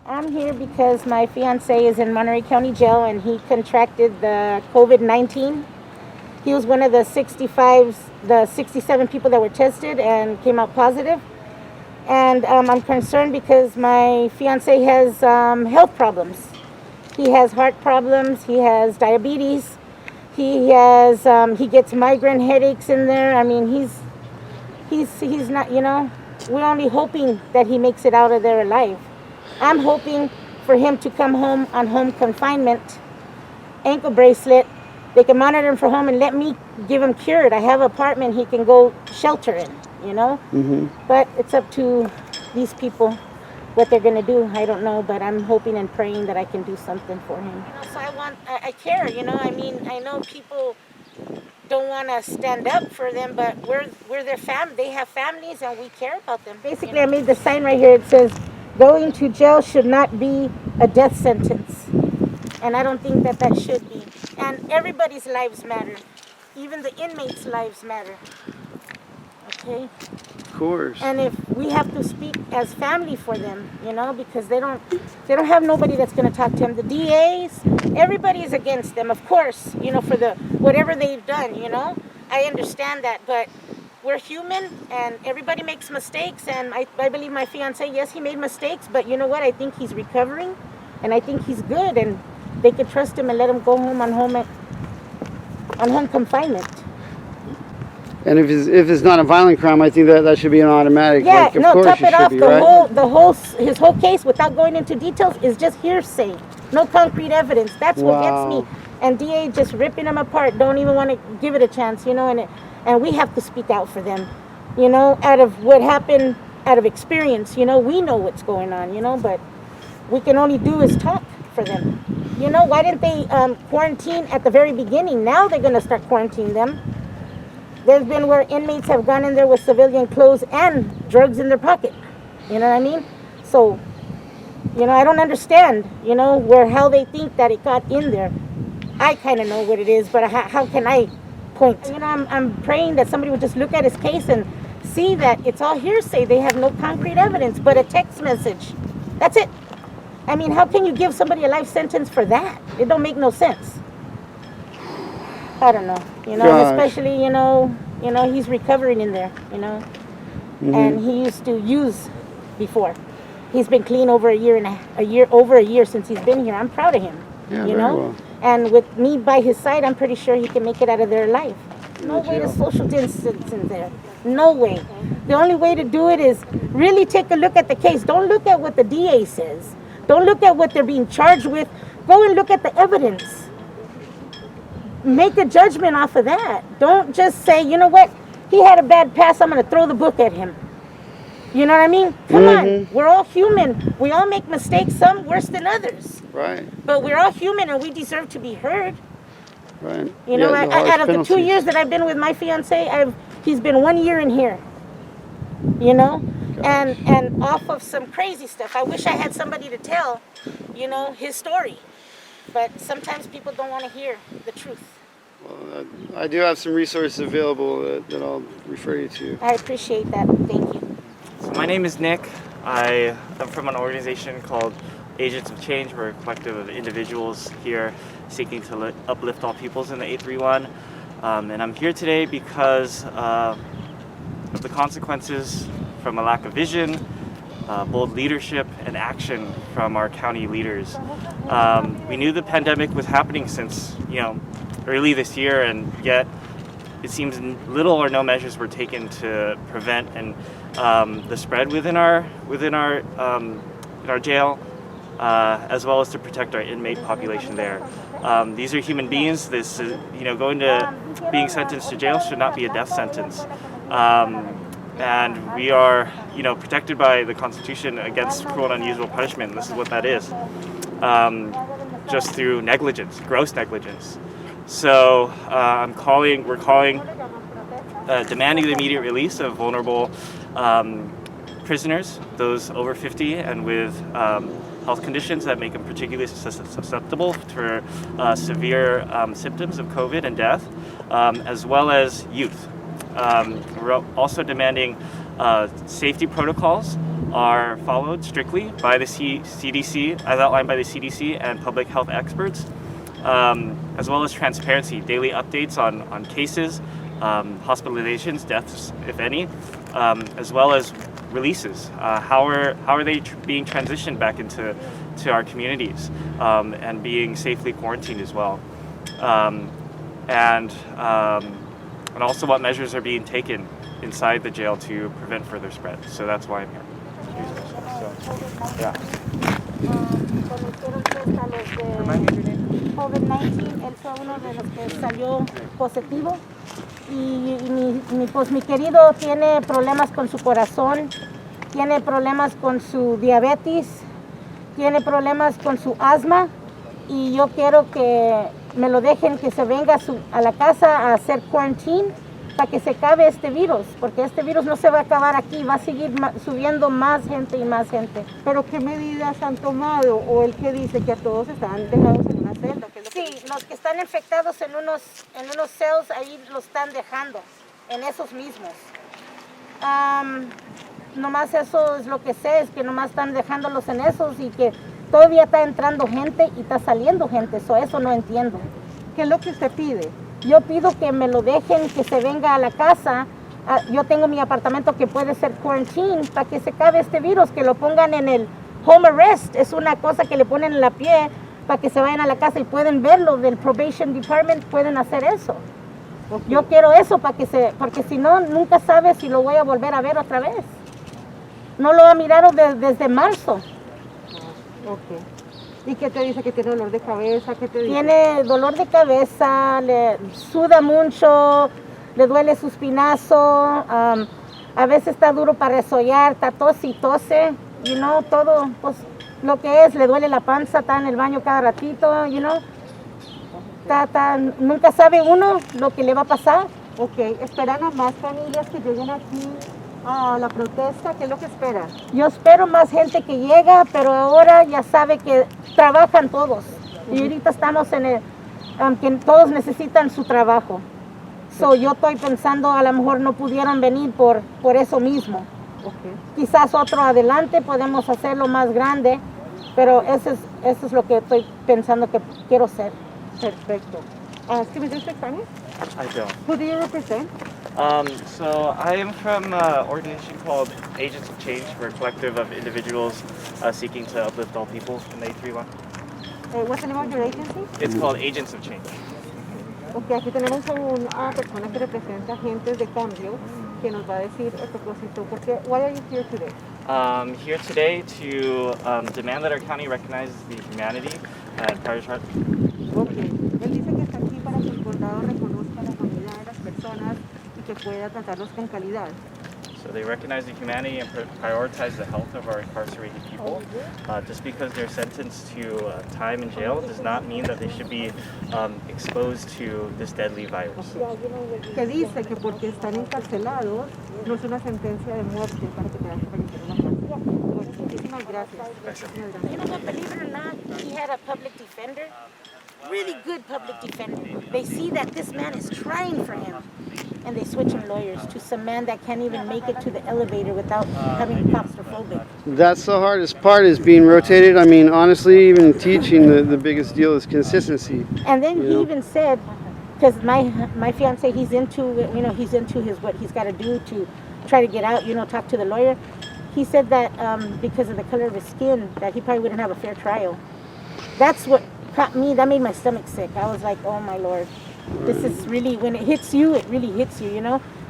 I'm here because my fiance is in Monterey County Jail and he contracted the COVID-19. He was one of the 67 people that were tested and came out positive. And I'm concerned because my fiance has health problems. He has heart problems. He has diabetes. He gets migraine headaches in there. I mean, he's not. We're only hoping that he makes it out of there alive. I'm hoping for him to come home on home confinement, ankle bracelet. They can monitor him from home and let me give him cured. I have an apartment he can go shelter in, Mm-hmm. But it's up to these people what they're going to do. I don't know, but I'm hoping and praying that I can do something for him. So I care, I mean, I know people don't want to stand up for them, but we're their family. They have families and we care about them. Basically, I made the sign right here. It says, going to jail should not be a death sentence. And I don't think that should be. And everybody's lives matter. Even the inmates' lives matter. Okay? Of course. And if we have to speak as family for them, because they don't have nobody that's going to talk to them. The DAs, everybody is against them, of course, for the whatever they've done, I understand that, but we're human and everybody makes mistakes, and I believe my fiance, yes, he made mistakes, but you know what? I think he's recovering and I think he's good, and they could trust him and let him go home on home confinement. And if it's not a violent crime, I think that should be an automatic. Yeah, of course top it off. Be, right? His whole case, without going into details, is just hearsay. No concrete evidence. That's what gets me. And DA just ripping them apart. Don't even want to give it a chance, and we have to speak out for them, out of what happened, out of experience. We know what's going on, but we can only do is talk for them. Why didn't they quarantine at the very beginning? Now they're going to start quarantining them. There's been where inmates have gone in there with civilian clothes and drugs in their pocket. You know what I mean? So, I don't understand, how they think that it got in there. I kind of know what it is, but how can I point? I'm praying that somebody would just look at his case and see that it's all hearsay. They have no concrete evidence, but a text message. That's it. I mean, how can you give somebody a life sentence for that? It don't make no sense. I don't know, especially, he's recovering in there, Mm-hmm. and he used to use before. He's been clean over a year since he's been here. I'm proud of him, Yeah, very well. And with me by his side, I'm pretty sure he can make it out of there alive. No way to social distance in there. No way. The only way to do it is really take a look at the case. Don't look at what the DA says. Don't look at what they're being charged with. Go and look at the evidence. Make a judgment off of that. Don't just say, you know what, he had a bad past, I'm going to throw the book at him. You know what I mean? Come on, we're all human. We all make mistakes, some worse than others. Right. But we're all human and we deserve to be heard. Right. Out of the 2 years that I've been with my fiance, he's been 1 year in here. And off of some crazy stuff. I wish I had somebody to tell, his story. But sometimes people don't want to hear the truth. Well, I do have some resources available that I'll refer you to. I appreciate that. Thank you. So my name is Nick. I am from an organization called Agents of Change. We're a collective of individuals here seeking to uplift all peoples in the 831. And I'm here today because of the consequences from a lack of vision, bold leadership and action from our county leaders. We knew the pandemic was happening since, early this year, and yet it seems little or no measures were taken to prevent the spread within our jail, as well as to protect our inmate population there. These are human beings. This is, going to being sentenced to jail should not be a death sentence. And we are, protected by the Constitution against cruel and unusual punishment. And this is what that is, just through negligence, gross negligence. So we're calling, demanding the immediate release of vulnerable prisoners, those over 50 and with health conditions that make them particularly susceptible for severe symptoms of COVID and death, as well as youth. We're also demanding Safety protocols are followed strictly by the CDC, as outlined by the CDC and public health experts, as well as transparency, daily updates on cases, hospitalizations, deaths, if any, as well as releases. How are they being transitioned back into our communities and being safely quarantined as well, and also what measures are being taken inside the jail to prevent further spread. So that's why I'm here. So, yeah. COVID-19, él fue uno de los que salió positivo y mi querido tiene problemas con su corazón, tiene problemas con su diabetes, tiene problemas con su asma y yo quiero que me lo dejen que se venga a la casa a hacer quarantine para que se acabe este virus, porque este virus no se va a acabar aquí, va a seguir subiendo más gente y más gente. ¿Pero qué medidas han tomado? ¿O él que dice que a todos están dejados en una celda? Sí, los que están infectados en unos cells, ahí los están dejando, en esos mismos. Nomás eso es lo que sé, es que nomás están dejándolos en esos y que todavía está entrando gente y está saliendo gente, eso no entiendo. ¿Qué es lo que usted pide? Yo pido que me lo dejen, que se venga a la casa. Yo tengo mi apartamento que puede ser quarantine para que se acabe este virus, que lo pongan en el home arrest. Es una cosa que le ponen en la pie para que se vayan a la casa y pueden verlo. Del probation department pueden hacer eso. Okay. Yo quiero eso porque si no, nunca sabe si lo voy a volver a ver otra vez. No lo ha mirado desde marzo. Okay. ¿Y qué te dice? ¿Que tiene dolor de cabeza? ¿Qué te dice? Tiene dolor de cabeza, le suda mucho, le duele su espinazo, a veces está duro para resollar, está tos y tose, todo, pues lo que es, le duele la panza, está en el baño cada ratito, nunca sabe uno lo que le va a pasar. Ok, ¿esperan a más familias que lleguen aquí a la protesta? ¿Qué es lo que esperan? Yo espero más gente que llega, pero ahora ya sabe que trabajan todos. Y ahorita estamos que todos necesitan su trabajo. Yo estoy pensando, a lo mejor no pudieron venir por eso mismo. Okay. Quizás otro adelante podemos hacerlo más grande, pero eso es lo que estoy pensando que quiero hacer. Perfecto. Can we speak Spanish? I don't. Who do you represent? So I am from an organization called Agents of Change. We're a collective of individuals seeking to uplift all people in the 831. What's the name of your agency? It's called Agents of Change. Ok, aquí tenemos a una persona que representa agentes de cambio que nos va a decir el propósito. Why are you here today? Here today to demand that our county recognizes the humanity and prioritize. Okay. Él dice que está aquí para que el condado reconozca la humanidad de las personas y que pueda tratarlos con calidad. So they recognize the humanity and prioritize the health of our incarcerated people. Just because they're sentenced to time in jail does not mean that they should be exposed to this deadly virus. Que dice que porque están encarcelados no es una sentencia de muerte para que tengan que fallecer en la cárcel. Muchísimas gracias. You know what, believe it or not, he had a public defender, really good public defender. They see that this man is trying for him, and they switch him lawyers to some man that can't even make it to the elevator without having claustrophobic. That's the hardest part, is being rotated. I mean, honestly, even teaching, the biggest deal is consistency. And then he even said, because my fiance, he's into what he's got to do to try to get out, talk to the lawyer. He said that because of the color of his skin, that he probably wouldn't have a fair trial. That's what caught me. That made my stomach sick. I was like, oh my Lord, this is really, when it hits you, it really hits you,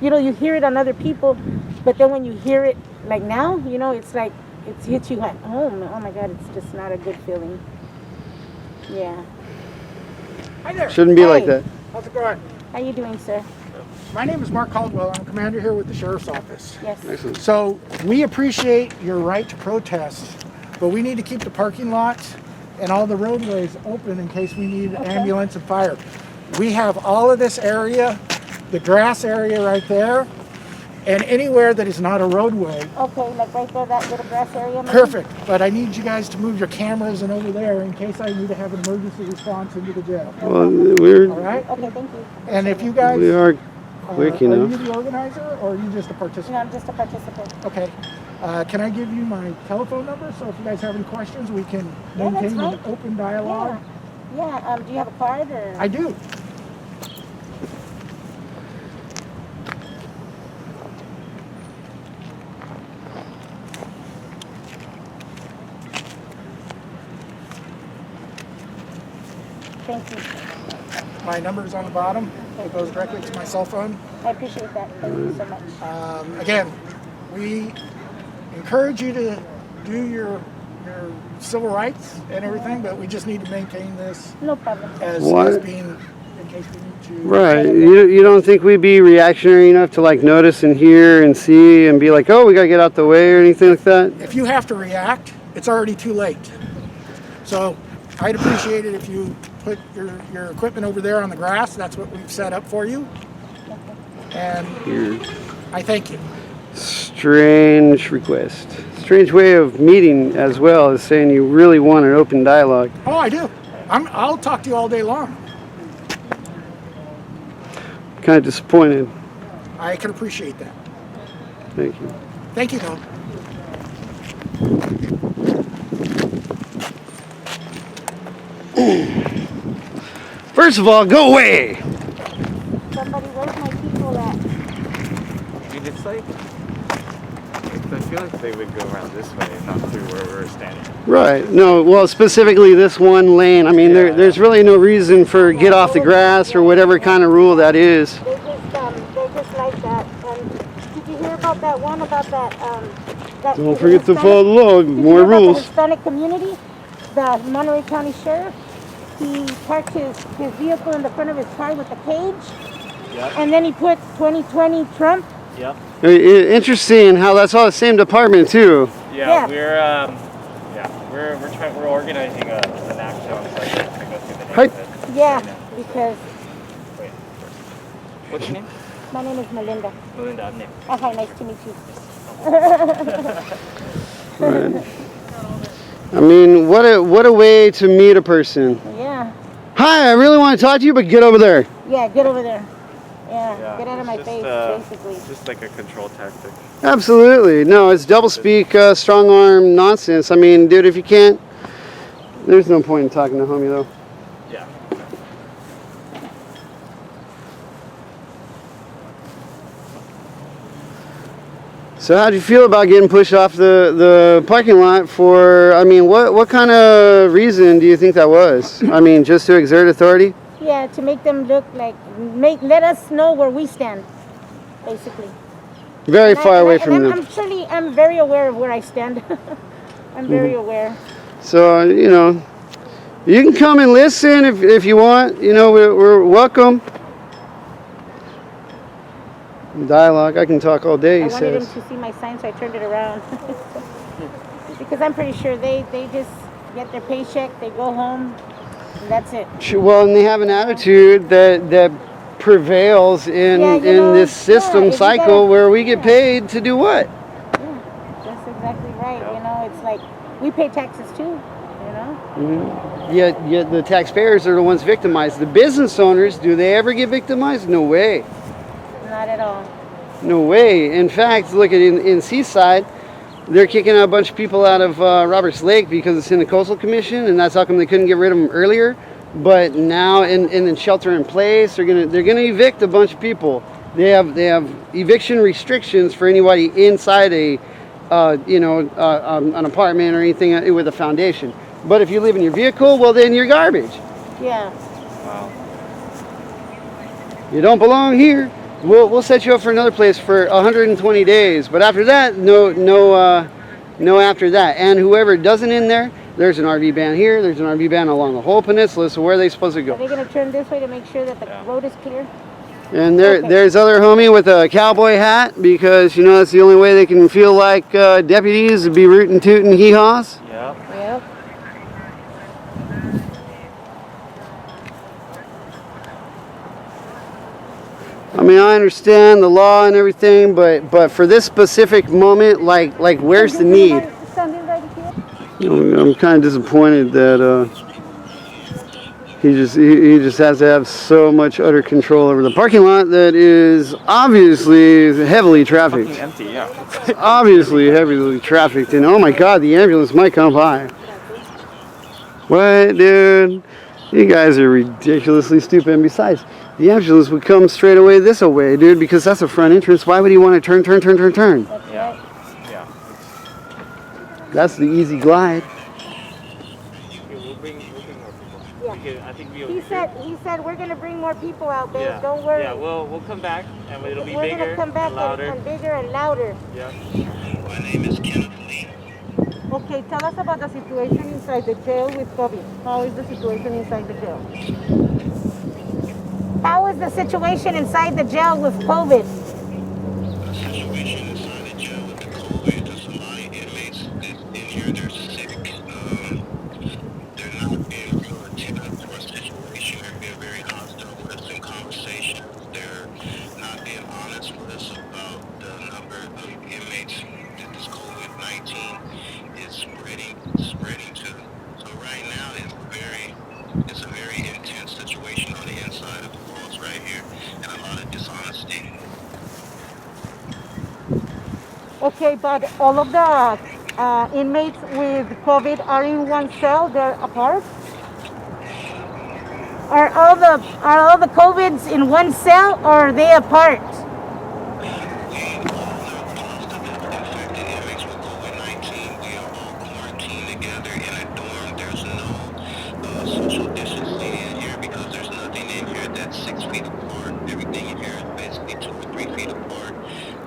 You hear it on other people, but then when you hear it like now, it's like it hits you at home. Oh my God, it's just not a good feeling. Yeah. Hi there. Shouldn't be like that. How's it going? How you doing, sir? My name is Mark Caldwell. I'm a commander here with the Sheriff's Office. Yes. Excellent. So we appreciate your right to protest, but we need to keep the parking lots and all the roadways open in case we need ambulance and fire. We have all of this area, the grass area right there, and anywhere that is not a roadway. Okay, like right there, that little grass area. Maybe? Perfect. But I need you guys to move your cameras and over there in case I need to have an emergency response into the jail. Well, All right? Okay, thank you. And if you guys, we are quick, Are you know. you the organizer or are you just a No, participant? I'm just a participant. Okay. Can I give you my telephone number so if you guys have any questions, we can Yeah, that's maintain an fine. open dialogue? Yeah. Do you have a card or? I do. Thank you. My number is on the bottom. It goes directly to my cell phone. I appreciate that. Thank you so much. Again, we encourage you to do your civil rights and everything, but we just need to maintain this No problem. as What? being in case we need to. Right. You don't think we'd be reactionary enough to like notice and hear and see and be like, oh, we gotta get out the way or anything like that? If you have to react, it's already too late. So I'd appreciate it if you put your equipment over there on the grass. That's what we've set up for you. And I thank you. Strange request. Strange way of meeting as well as saying you really want an open dialogue. Oh, I do. I'll talk to you all day long. Kind of disappointed. I can appreciate that. Thank you. Thank you, though. First of all, go away. Somebody, where's my people at? Dude, it's like, I feel like they would go around this way and not through where we're standing. Right. No, well, specifically this one lane. I mean, there's really no reason for get off the grass or whatever kind of rule that is. They just like that. And did you hear about that one about that? That Don't forget to Hispanic- follow the law. Did you More hear about rules. The Hispanic community, the Monterey County Sheriff, he parked his vehicle in the front of his car with a cage, and then he put 2020 Trump. Yep. Interesting how that's all the same department too. Yeah. We're organizing an action on site to go through the Hi. neighborhood. Yeah, Right now. because Wait. What's your name? my name is Melinda. Melinda. I'm Nick. Okay, nice to meet you. Right. I mean, what a way to meet a person. Yeah. Hi, I really want to talk to you, but get over there. Yeah, get over there. Yeah, Yeah, get out of my it's face, just, basically. Just like a control tactic. Absolutely. No, it's doublespeak, strong arm nonsense. I mean, dude, if you can't, there's no point in talking to homie though. Yeah. So how'd you feel about getting pushed off the parking lot for, I mean, what kind of reason do you think that was? I mean, just to exert authority? Yeah, to make them look like, let us know where we stand, basically. Very And far away from I'm them. I'm very aware of where I stand. I'm very aware. So, you know, you can come and listen if you want. You know, we're welcome. Dialogue, I can talk all day, I he wanted him says. to see my sign, so I turned it around. Because I'm pretty sure they just get their paycheck, they go home, and that's it. Well, and they have an attitude that prevails in Yeah, you know, this system if you cycle gotta- where we get paid to do what? Yeah, that's exactly right. You know, it's like we pay taxes too, you know? Yet the taxpayers are the ones victimized. The business owners, do they ever get victimized? No way. Not at all. No way. In fact, look at in Seaside, they're kicking out a bunch of people out of Roberts Lake because it's in the Coastal Commission, and that's how come they couldn't get rid of them earlier. But now in the shelter in place, they're gonna evict a bunch of people. They have eviction restrictions for anybody inside an apartment or anything with a foundation. But if you live in your vehicle, well then you're garbage. Yeah. Wow. You don't belong here. We'll set you up for another place for 120 days. But after that, no after that. And whoever doesn't in there, there's an RV ban here. There's an RV ban along the whole peninsula. So where are they supposed to Are go? they going to turn this way to make sure that the road is clear? And Okay. there's other homie with a cowboy hat because, you know, that's the only way they can feel like deputies would be rootin' tootin' hee-haws. Yep. Yep. I mean, I understand the law and everything, but for this specific moment, like where's the need? Standing right here. I'm kind of disappointed that He just has to have so much utter control over the parking lot that is obviously heavily trafficked. Fucking empty, yeah. Obviously heavily trafficked, and oh my god, the ambulance might come by. What, dude? You guys are ridiculously stupid. And besides, the ambulance would come straight away this way, dude, because that's a front entrance. Why would he want to turn? Yeah. Yeah. That's the easy glide. We'll bring more people. Yeah. I think He said we're gonna bring more people out, babe. yeah. Don't worry. Yeah, we'll come back and it'll be We're bigger gonna come back and louder. and bigger and louder. Yeah. My name is Kenneth Lee. Okay, tell us about the situation inside the jail with COVID. How is the situation inside the jail? How is the situation inside the jail with COVID? The situation inside the jail with the COVID, there's a lot of inmates in here, they're sick. They're not being real attentive to our situation. They're being very hostile with us in conversations. They're not being honest with us about the number of inmates that this COVID-19 is spreading to. So right now it's a very intense situation on the inside of the walls right here, and a lot of dishonesty. Okay, but all of the inmates with COVID are in one cell, they're apart? Are all the COVIDs in one cell or are they apart? Most of the infected inmates with COVID-19, we are all quarantined together in a dorm. There's no social distancing in here because there's nothing in here that's 6 feet apart. Everything in here is basically 2 or 3 feet apart.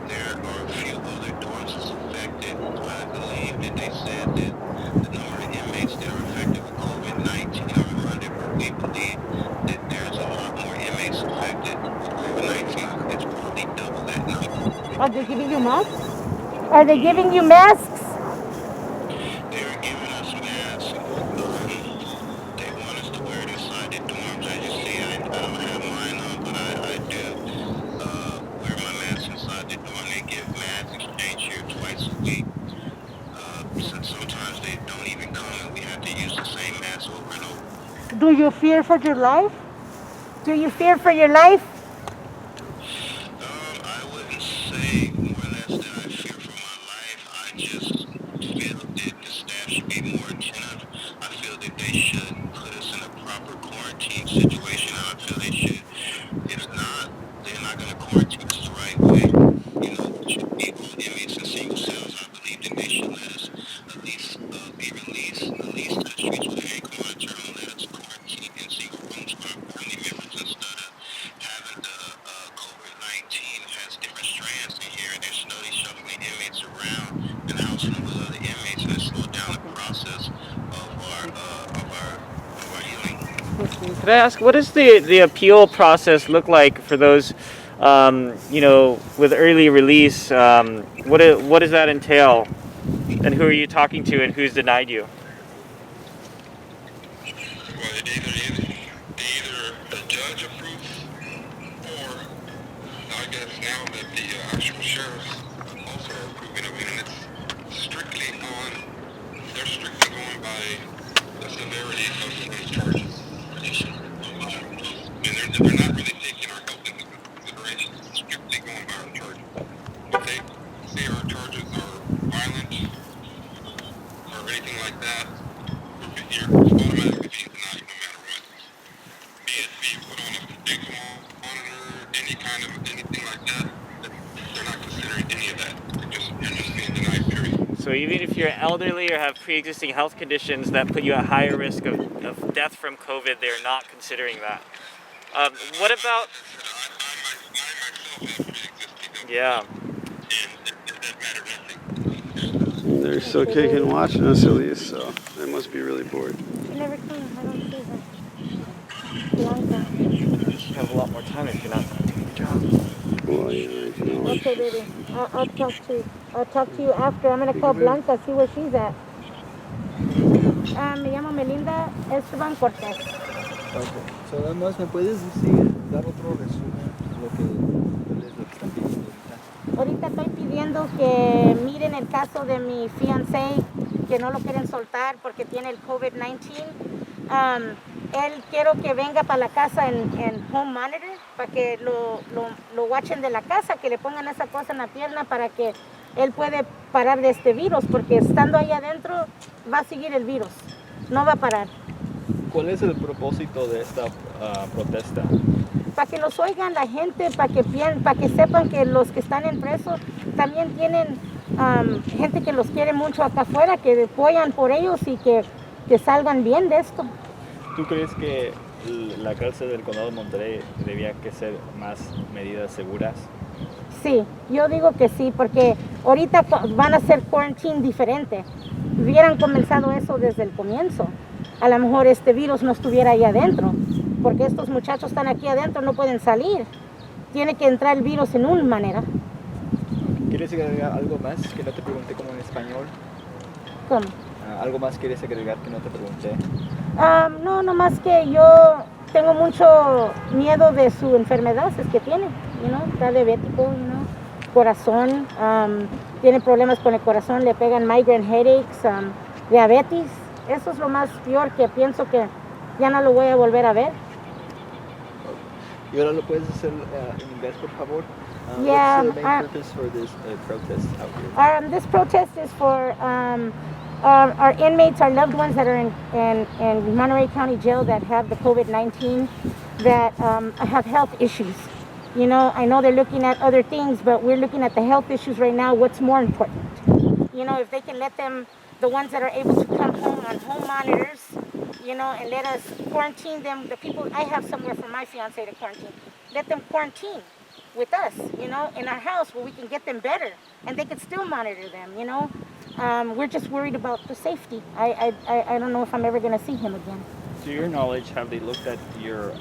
There are a few other dorms that's affected. I believe that they said that the number of inmates that are affected with COVID-19 are 100, but we believe that there's a lot more inmates affected with COVID-19. It's probably double that number. Are they giving you masks? Are they giving you masks? They're giving us masks. They want us to wear it inside the dorms. As you see, I don't have mine on, but I do wear my mask inside the dorm. They give mask exchange here twice a week. Sometimes they don't even come and we have to use the same mask over and over. Do you fear for your life? Do you fear for your life? I wouldn't say more or less that I fear for my life. I just feel that the staff should be more attentive. I feel that they should put us in a proper quarantine situation. I feel they should. If not, they're not going to quarantine us the right way. You know, it should be all inmates in single cells. I believe that they should let us at least be released, at least to the streets where they ain't come out of and let us quarantine in single rooms with our family members instead of having the COVID-19 has different strands in here and they're slowly shuffling inmates around and housing them with other inmates and it slowed down the process of our healing. Could I ask, what does the appeal process look like for those, with early release? What does that entail? And who are you talking to and who's denied you? Well, either the judge approves or I guess now that the actual sheriffs also are approving of it, and they're strictly going by the severity of those charges. And they're not really taking our health into consideration. It's strictly going by our charges. If they say our charges are violent or anything like that, you're automatically being denied no matter what. Be it being put on a big monitor, anything like that, they're not considering any of that. You're just being denied, period. So even if you're elderly or have pre-existing health conditions that put you at higher risk of death from COVID, they're not considering that. What about? I myself have pre-existing Yeah. and that matter nothing. They're still kicking watching us at least, so they must be really bored. She never came. I don't see her. Bianca. You have a lot more time if you're not doing your job. Well, yeah, I can always. Okay, baby. I'll talk to you after. I'm gonna call Blanca, see where she's at. Me llamo Melinda Esteban Cortés. Okay. So, además, ¿me puedes decir, dar otro resumen de lo que están pidiendo ahorita? Ahorita estoy pidiendo que miren el caso de mi fiancé, que no lo quieren soltar porque tiene el COVID-19. él quiero que venga para la casa en home monitor, para que lo watchen de la casa, que le pongan esa cosa en la pierna para que él puede parar de este virus, porque estando ahí adentro va a seguir el virus, no va a parar. ¿Cuál es el propósito de esta protesta? Para que los oigan la gente, para que sepan que los que están en preso también tienen gente que los quiere mucho acá afuera, que apoyan por ellos y que salgan bien de esto. ¿Tú crees que la cárcel del condado de Monterey debía que ser más medidas seguras? Sí, yo digo que sí, porque ahorita van a hacer quarantine diferente. Hubieran comenzado eso desde el comienzo. A lo mejor este virus no estuviera ahí adentro, porque estos muchachos están aquí adentro, no pueden salir. Tiene que entrar el virus en una manera. ¿Quieres agregar algo más que no te pregunté como en español? ¿Cómo? ¿Algo más quieres agregar que no te pregunté? No, nomás que yo tengo mucho miedo de su enfermedad, es que tiene, está diabético, corazón, tiene problemas con el corazón, le pegan migraine headaches, diabetes. Eso es lo más peor, que pienso que ya no lo voy a volver a ver. ¿Y ahora lo puedes hacer en inglés, por favor? Yeah, what's the main purpose for this protest out here? This protest is for our inmates, our loved ones that are in Monterey County Jail that have the COVID-19, that have health issues. I know they're looking at other things, but we're looking at the health issues right now. What's more important? If they can let them, the ones that are able to come home on home monitors, and let us quarantine them, the people, I have somewhere for my fiance to quarantine. Let them quarantine with us, in our house, where we can get them better, and they can still monitor them, We're just worried about the safety. I don't know if I'm ever going to see him again. To your knowledge, have they looked at your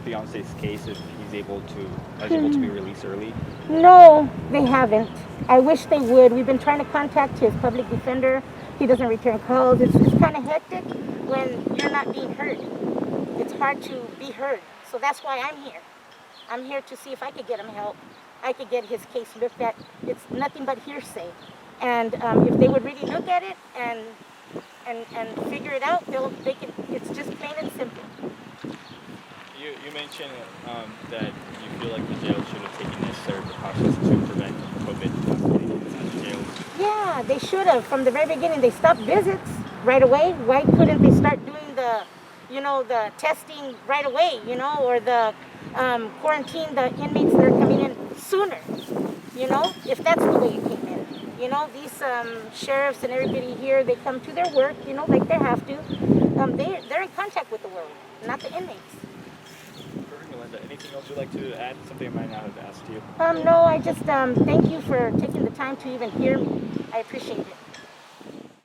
fiance's case if he's able to be released early? No, they haven't. I wish they would. We've been trying to contact his public defender. He doesn't return calls. It's kind of hectic when you're not being heard. It's hard to be heard. So that's why I'm here. I'm here to see if I could get him help. I could get his case looked at. It's nothing but hearsay. And if they would really look at it and figure it out, they can. It's just plain and simple. You mentioned that you feel like the jail should have taken necessary precautions to prevent COVID getting inside the jails. Yeah, they should have. From the very beginning, they stopped visits right away. Why couldn't they start doing the testing right away, or the quarantine the inmates that are coming in sooner, if that's the way it came in. These sheriffs and everybody here, they come to their work, like they have to. They're in contact with the world, not the inmates. Perfect, Melinda. Anything else you'd like to add? Something I might not have asked you. No, I just thank you for taking the time to even hear me. I appreciate it.